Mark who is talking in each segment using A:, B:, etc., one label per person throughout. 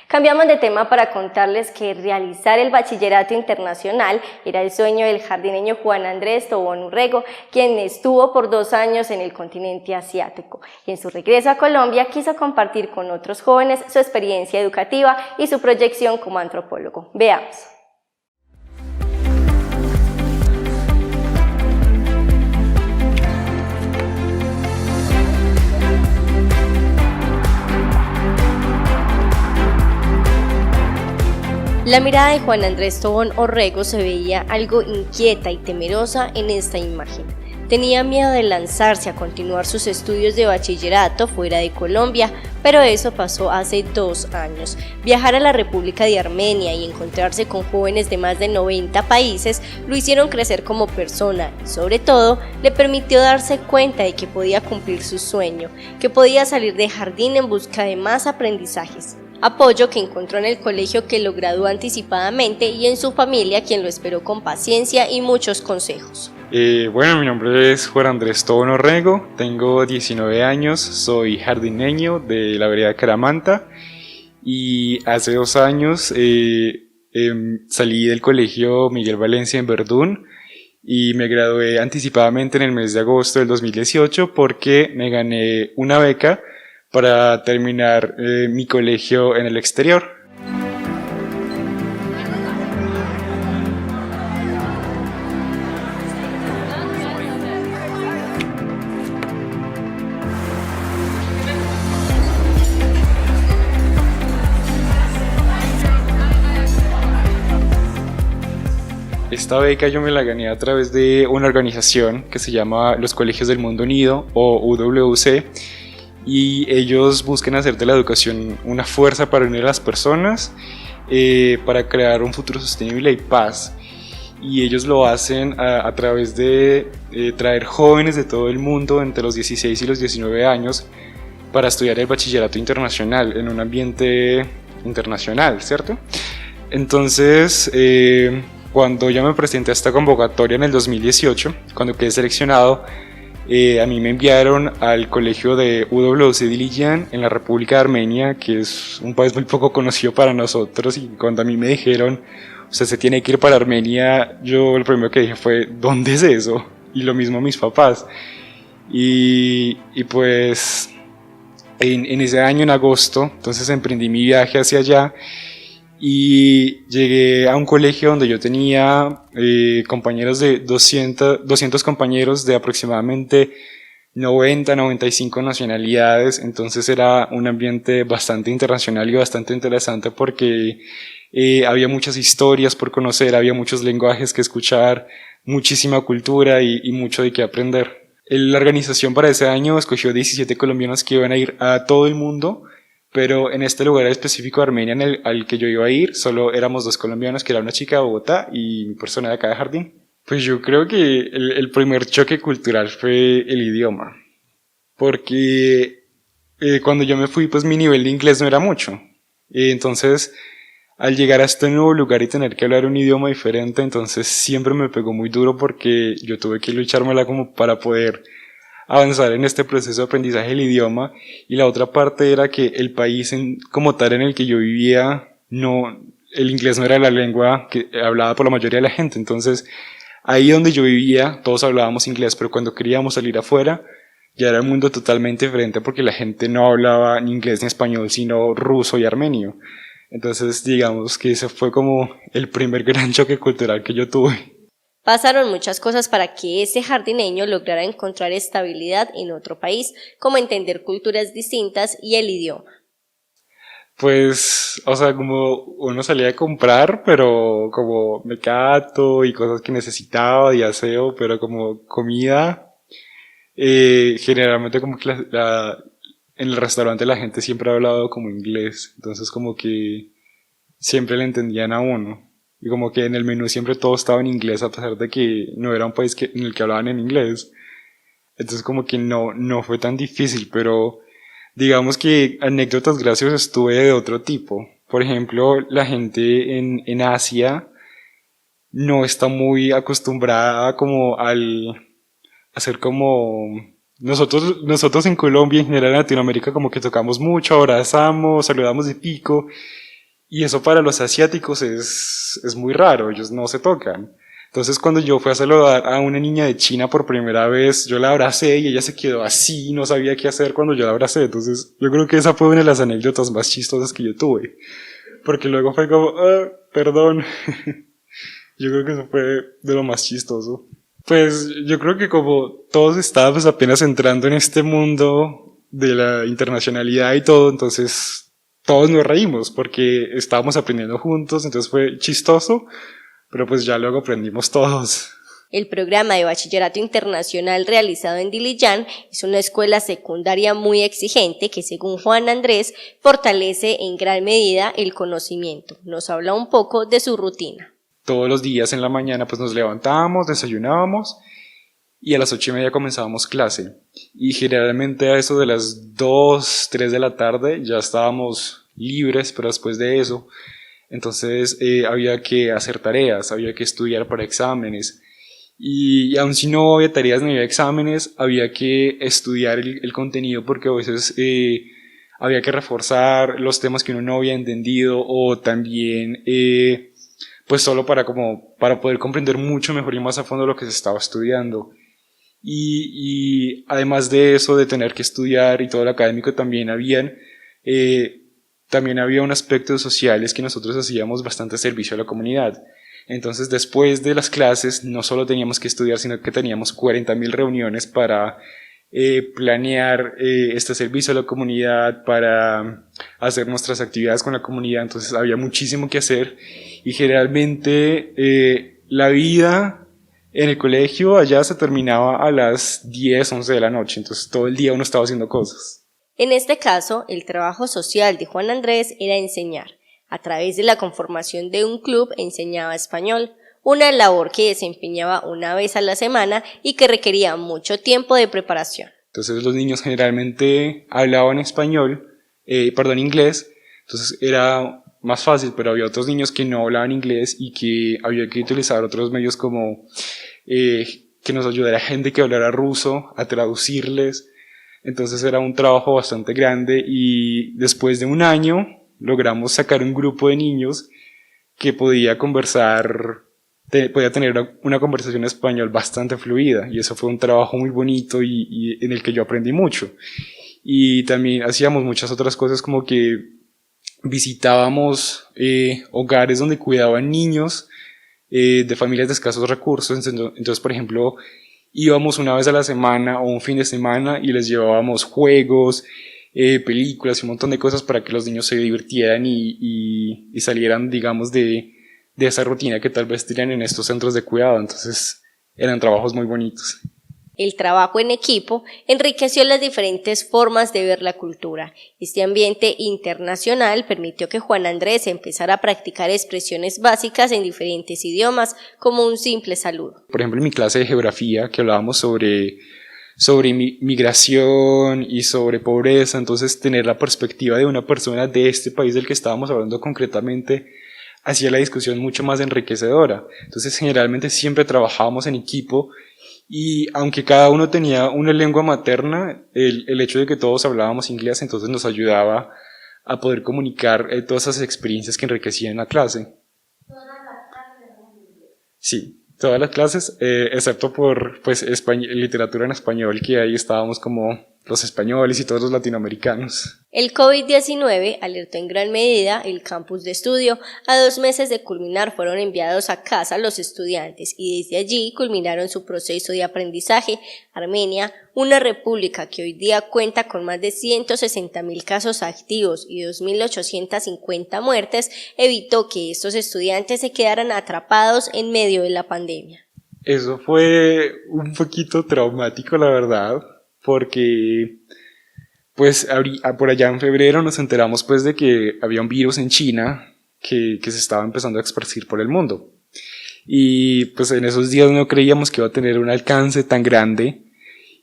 A: Cambiamos de tema para contarles que realizar el bachillerato internacional era el sueño del jardineño Juan Andrés Tobón Urrego, quien estuvo por 2 años en el continente asiático y en su regreso a Colombia quiso compartir con otros jóvenes su experiencia educativa y su proyección como antropólogo. Veamos. La mirada de Juan Andrés Tobón Urrego se veía algo inquieta y temerosa en esta imagen. Tenía miedo de lanzarse a continuar sus estudios de bachillerato fuera de Colombia, pero eso pasó hace 2 años. Viajar a la República de Armenia y encontrarse con jóvenes de más de 90 países lo hicieron crecer como persona y sobre todo le permitió darse cuenta de que podía cumplir su sueño, que podía salir de jardín en busca de más aprendizajes. Apoyo que encontró en el colegio que lo graduó anticipadamente y en su familia, quien lo esperó con paciencia y muchos consejos.
B: Bueno, mi nombre es Juan Andrés Tobón Urrego, tengo 19 años, soy jardineño de la vereda Caramanta y hace 2 años salí del colegio Miguel Valencia en Verdún y me gradué anticipadamente en el mes de agosto del 2018 porque me gané una beca para terminar mi colegio en el exterior. Esta beca yo me la gané a través de una organización que se llama Los Colegios del Mundo Unido o UWC, y ellos buscan hacer de la educación una fuerza para unir a las personas, para crear un futuro sostenible y paz. Y ellos lo hacen a través de traer jóvenes de todo el mundo entre los 16 y los 19 años para estudiar el bachillerato internacional en un ambiente internacional, ¿cierto? Entonces, cuando yo me presenté a esta convocatoria en el 2018, cuando quedé seleccionado, a mí me enviaron al colegio de UWC Dilijan en la República de Armenia, que es un país muy poco conocido para nosotros, y cuando a mí me dijeron, usted se tiene que ir para Armenia, yo lo primero que dije fue, ¿dónde es eso? Y lo mismo mis papás. Y pues en ese año, en agosto, entonces emprendí mi viaje hacia allá, y llegué a un colegio donde yo tenía compañeros de 200 compañeros de aproximadamente 95 nacionalidades. Entonces era un ambiente bastante internacional y bastante interesante porque había muchas historias por conocer, había muchos lenguajes que escuchar, muchísima cultura y mucho de qué aprender. La organización para ese año escogió 17 colombianos que iban a ir a todo el mundo, pero en este lugar específico de Armenia al que yo iba a ir, solo éramos 2 colombianos, que era una chica de Bogotá y mi persona de acá de Jardín. Pues yo creo que el primer choque cultural fue el idioma, porque cuando yo me fui, pues mi nivel de inglés no era mucho. Entonces, al llegar a este nuevo lugar y tener que hablar un idioma diferente, entonces siempre me pegó muy duro porque yo tuve que luchármela como para poder avanzar en este proceso de aprendizaje del idioma. Y la otra parte era que el país como tal en el que yo vivía, el inglés no era la lengua que hablaba por la mayoría de la gente. Entonces ahí donde yo vivía todos hablábamos inglés, pero cuando queríamos salir afuera ya era un mundo totalmente diferente porque la gente no hablaba ni inglés ni español, sino ruso y armenio. Entonces digamos que ese fue como el primer gran choque cultural que yo tuve.
A: Pasaron muchas cosas para que ese jardineño lograra encontrar estabilidad en otro país, como entender culturas distintas y el idioma.
B: Pues, o sea, como uno salía a comprar, pero como mecato y cosas que necesitaba de aseo, pero como comida, generalmente como que en el restaurante la gente siempre ha hablado como inglés, entonces como que siempre le entendían a uno. Y como que en el menú siempre todo estaba en inglés, a pesar de que no era un país en el que hablaban en inglés. Entonces como que no fue tan difícil, pero digamos que anécdotas graciosas tuve de otro tipo. Por ejemplo, la gente en Asia no está muy acostumbrada como a hacer como nosotros en Colombia, en general en Latinoamérica, como que tocamos mucho, abrazamos, saludamos de pico. Y eso para los asiáticos es muy raro, ellos no se tocan. Entonces cuando yo fui a saludar a una niña de China por primera vez, yo la abracé y ella se quedó así, no sabía qué hacer cuando yo la abracé. Entonces yo creo que esa fue una de las anécdotas más chistosas que yo tuve. Porque luego fue como, perdón. Yo creo que eso fue de lo más chistoso. Pues yo creo que como todos estábamos apenas entrando en este mundo de la internacionalidad y todo, entonces todos nos reímos porque estábamos aprendiendo juntos, entonces fue chistoso, pero pues ya luego aprendimos todos.
A: El programa de bachillerato internacional realizado en Dilijan es una escuela secundaria muy exigente que, según Juan Andrés, fortalece en gran medida el conocimiento. Nos habla un poco de su rutina.
B: Todos los días en la mañana pues nos levantábamos, desayunábamos y a las 8:30 comenzábamos clase. Y generalmente a eso de las 2, 3 de la tarde ya estábamos libres, pero después de eso, entonces había que hacer tareas, había que estudiar para exámenes. Y aun si no había tareas ni había exámenes, había que estudiar el contenido porque a veces había que reforzar los temas que uno no había entendido o también pues solo para poder comprender mucho mejor y más a fondo lo que se estaba estudiando. Y además de eso, de tener que estudiar y todo lo académico, también había un aspecto sociales que nosotros hacíamos bastante servicio a la comunidad. Entonces después de las clases no solo teníamos que estudiar, sino que teníamos 40.000 reuniones para planear este servicio a la comunidad, para hacer nuestras actividades con la comunidad. Entonces había muchísimo que hacer y generalmente la vida en el colegio allá se terminaba a las 10, 11 de la noche, entonces todo el día uno estaba haciendo cosas.
A: En este caso, el trabajo social de Juan Andrés era enseñar. A través de la conformación de un club enseñaba español, una labor que desempeñaba una vez a la semana y que requería mucho tiempo de preparación.
B: Entonces los niños generalmente hablaban inglés, entonces era más fácil, pero había otros niños que no hablaban inglés y que había que utilizar otros medios como que nos ayudara gente que hablara ruso a traducirles. Entonces era un trabajo bastante grande y después de un año logramos sacar un grupo de niños que podía tener una conversación en español bastante fluida, y eso fue un trabajo muy bonito y en el que yo aprendí mucho. Y también hacíamos muchas otras cosas, como que visitábamos hogares donde cuidaban niños de familias de escasos recursos. Entonces, por ejemplo, íbamos una vez a la semana o un fin de semana y les llevábamos juegos, películas y un montón de cosas para que los niños se divirtieran y salieran, digamos, de esa rutina que tal vez tienen en estos centros de cuidado. Entonces eran trabajos muy bonitos.
A: El trabajo en equipo enriqueció las diferentes formas de ver la cultura. Este ambiente internacional permitió que Juan Andrés empezara a practicar expresiones básicas en diferentes idiomas, como un simple saludo.
B: Por ejemplo, en mi clase de geografía, que hablábamos sobre migración y sobre pobreza, entonces tener la perspectiva de una persona de este país del que estábamos hablando concretamente hacía la discusión mucho más enriquecedora. Entonces generalmente siempre trabajábamos en equipo y aunque cada uno tenía una lengua materna, el hecho de que todos hablábamos inglés entonces nos ayudaba a poder comunicar todas esas experiencias que enriquecían la clase. ¿Todas las clases eran en inglés? Sí, todas las clases, excepto por literatura en español, que ahí estábamos como los españoles y todos los latinoamericanos.
A: El COVID-19 alertó en gran medida el campus de estudio. A 2 meses de culminar fueron enviados a casa los estudiantes y desde allí culminaron su proceso de aprendizaje. Armenia, una república que hoy día cuenta con más de 160.000 casos activos y 2.850 muertes, evitó que estos estudiantes se quedaran atrapados en medio de la pandemia.
B: Eso fue un poquito traumático, la verdad, porque pues por allá en febrero nos enteramos pues de que había un virus en China que se estaba empezando a esparcir por el mundo, y pues en esos días no creíamos que iba a tener un alcance tan grande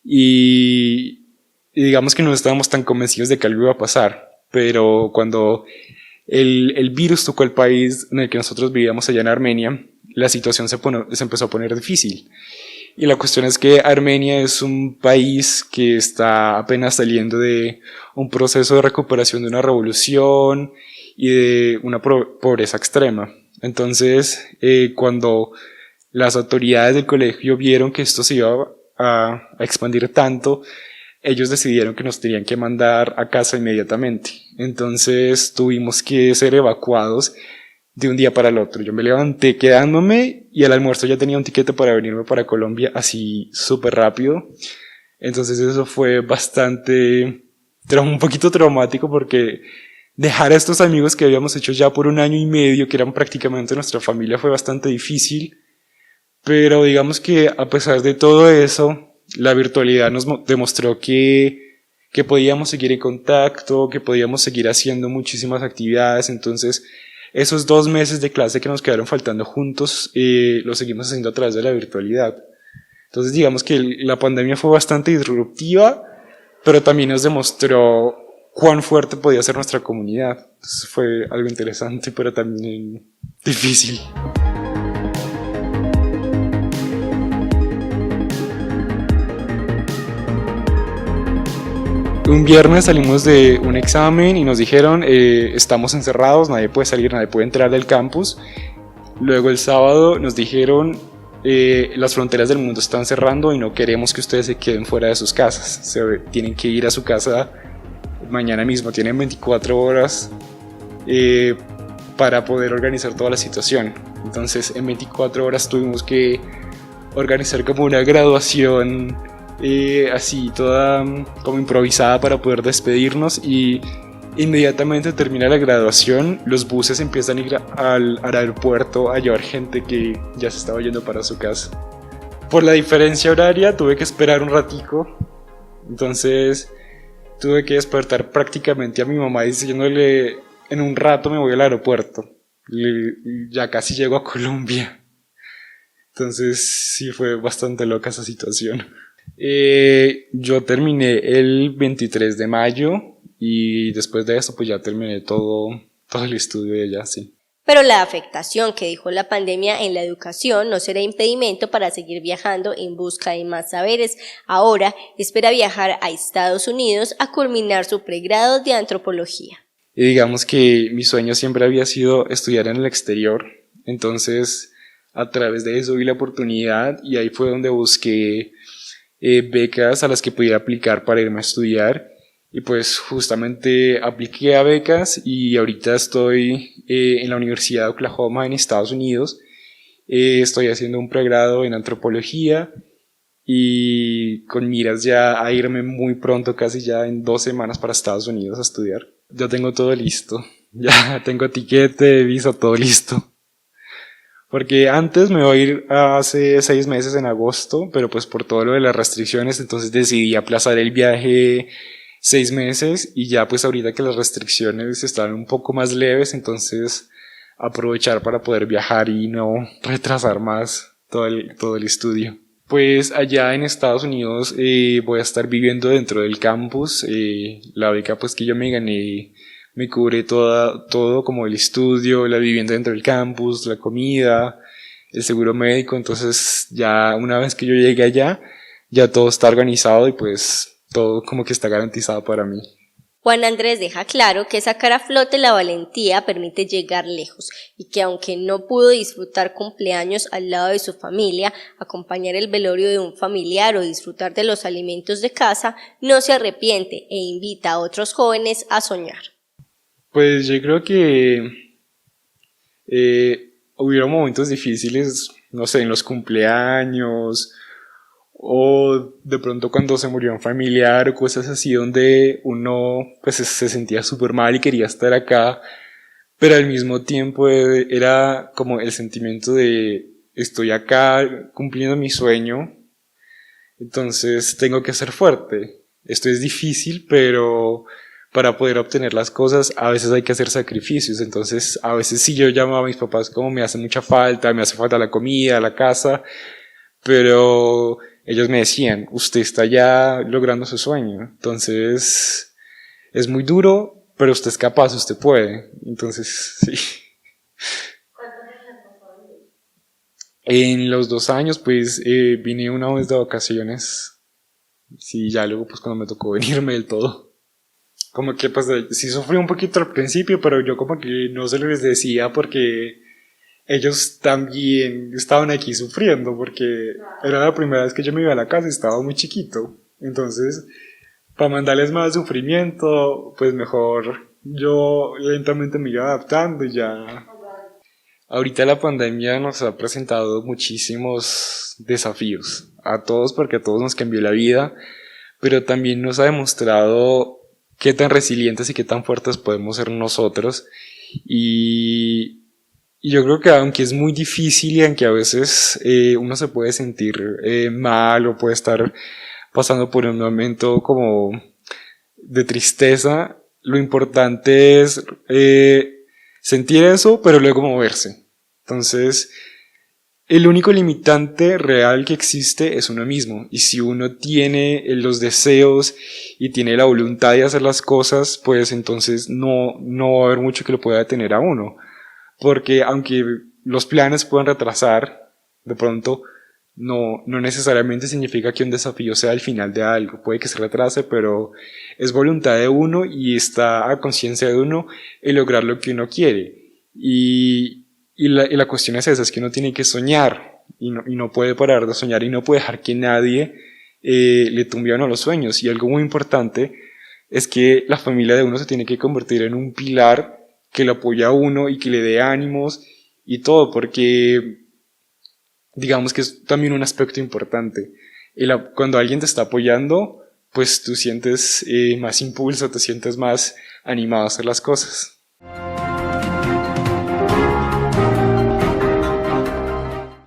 B: y digamos que no estábamos tan convencidos de que algo iba a pasar, pero cuando el virus tocó el país en el que nosotros vivíamos allá en Armenia, la situación se empezó a poner difícil. Y la cuestión es que Armenia es un país que está apenas saliendo de un proceso de recuperación de una revolución y de una pobreza extrema. Entonces, cuando las autoridades del colegio vieron que esto se iba a expandir tanto, ellos decidieron que nos tenían que mandar a casa inmediatamente. Entonces tuvimos que ser evacuados de un día para el otro. Yo me levanté quedándome y al almuerzo ya tenía un tiquete para venirme para Colombia así súper rápido. Entonces eso fue un poquito traumático porque dejar a estos amigos que habíamos hecho ya por 1 año y medio, que eran prácticamente nuestra familia, fue bastante difícil. Pero digamos que a pesar de todo eso, la virtualidad nos demostró que podíamos seguir en contacto, que podíamos seguir haciendo muchísimas actividades. Entonces, esos 2 meses de clase que nos quedaron faltando juntos, los seguimos haciendo a través de la virtualidad. Entonces, digamos que la pandemia fue bastante disruptiva, pero también nos demostró cuán fuerte podía ser nuestra comunidad. Entonces, fue algo interesante, pero también difícil. Un viernes salimos de un examen y nos dijeron estamos encerrados, nadie puede salir, nadie puede entrar del campus. Luego el sábado nos dijeron las fronteras del mundo están cerrando y no queremos que ustedes se queden fuera de sus casas. Tienen que ir a su casa mañana mismo, tienen 24 horas para poder organizar toda la situación. Entonces en 24 horas tuvimos que organizar como una graduación así toda como improvisada para poder despedirnos, y inmediatamente termina la graduación, los buses empiezan a ir al aeropuerto a llevar gente que ya se estaba yendo para su casa. Por la diferencia horaria tuve que esperar un ratico, entonces tuve que despertar prácticamente a mi mamá diciéndole en un rato me voy al aeropuerto, ya casi llego a Colombia. Entonces sí fue bastante loca esa situación. Yo terminé el 23 de mayo y después de eso pues ya terminé todo el estudio de ella, sí.
A: Pero la afectación que dejó la pandemia en la educación no será impedimento para seguir viajando en busca de más saberes. Ahora espera viajar a Estados Unidos a culminar su pregrado de antropología.
B: Y digamos que mi sueño siempre había sido estudiar en el exterior, entonces a través de eso vi la oportunidad y ahí fue donde busqué becas a las que pudiera aplicar para irme a estudiar, y pues justamente apliqué a becas y ahorita estoy en la Universidad de Oklahoma en Estados Unidos. Estoy haciendo un pregrado en antropología y con miras ya a irme muy pronto, casi ya en 2 semanas, para Estados Unidos a estudiar. Ya tengo todo listo, ya tengo tiquete, visa, todo listo. Porque antes me iba a ir hace 6 meses en agosto, pero pues por todo lo de las restricciones, entonces decidí aplazar el viaje 6 meses, y ya pues ahorita que las restricciones están un poco más leves, entonces aprovechar para poder viajar y no retrasar más todo el estudio. Pues allá en Estados Unidos voy a estar viviendo dentro del campus. La beca pues que yo me gané me cubre todo como el estudio, la vivienda dentro del campus, la comida, el seguro médico. Entonces ya una vez que yo llegue allá, ya todo está organizado y pues todo como que está garantizado para mí.
A: Juan Andrés deja claro que sacar a flote la valentía permite llegar lejos y que aunque no pudo disfrutar cumpleaños al lado de su familia, acompañar el velorio de un familiar o disfrutar de los alimentos de casa, no se arrepiente e invita a otros jóvenes a soñar.
B: Pues yo creo que hubieron momentos difíciles, no sé, en los cumpleaños o de pronto cuando se murió un familiar o cosas así donde uno pues se sentía súper mal y quería estar acá, pero al mismo tiempo era como el sentimiento de estoy acá cumpliendo mi sueño, entonces tengo que ser fuerte. Esto es difícil, pero para poder obtener las cosas a veces hay que hacer sacrificios. Entonces a veces sí yo llamo a mis papás como me hace mucha falta, me hace falta la comida, la casa, pero ellos me decían, usted está ya logrando su sueño, entonces es muy duro, pero usted es capaz, usted puede. Entonces sí.
A: ¿Cuántos años pasó vivir?
B: En los 2 años pues vine una vez de vacaciones, sí, ya luego pues cuando me tocó venirme del todo. como que pues sí sufrí un poquito al principio, pero yo como que no se les decía porque ellos también estaban aquí sufriendo, porque era la primera vez que yo me iba a la casa y estaba muy chiquito. Entonces, para mandarles más sufrimiento, pues mejor yo lentamente me iba adaptando y ya. Ahorita la pandemia nos ha presentado muchísimos desafíos a todos porque a todos nos cambió la vida, pero también nos ha demostrado qué tan resilientes y qué tan fuertes podemos ser nosotros. Y yo creo que aunque es muy difícil y aunque a veces uno se puede sentir mal o puede estar pasando por un momento como de tristeza, lo importante es sentir eso, pero luego moverse. Entonces, el único limitante real que existe es uno mismo. Y si uno tiene los deseos y tiene la voluntad de hacer las cosas, pues entonces no va a haber mucho que lo pueda detener a uno. Porque aunque los planes puedan retrasar, de pronto no necesariamente significa que un desafío sea el final de algo. Puede que se retrase, pero es voluntad de uno y está a conciencia de uno el lograr lo que uno quiere. Y la cuestión es esa, es que uno tiene que soñar y no puede parar de soñar y no puede dejar que nadie le tumbe a uno los sueños. Y algo muy importante es que la familia de uno se tiene que convertir en un pilar que lo apoya a uno y que le dé ánimos y todo, porque digamos que es también un aspecto importante. Cuando alguien te está apoyando, pues tú sientes más impulso, te sientes más animado a hacer las cosas.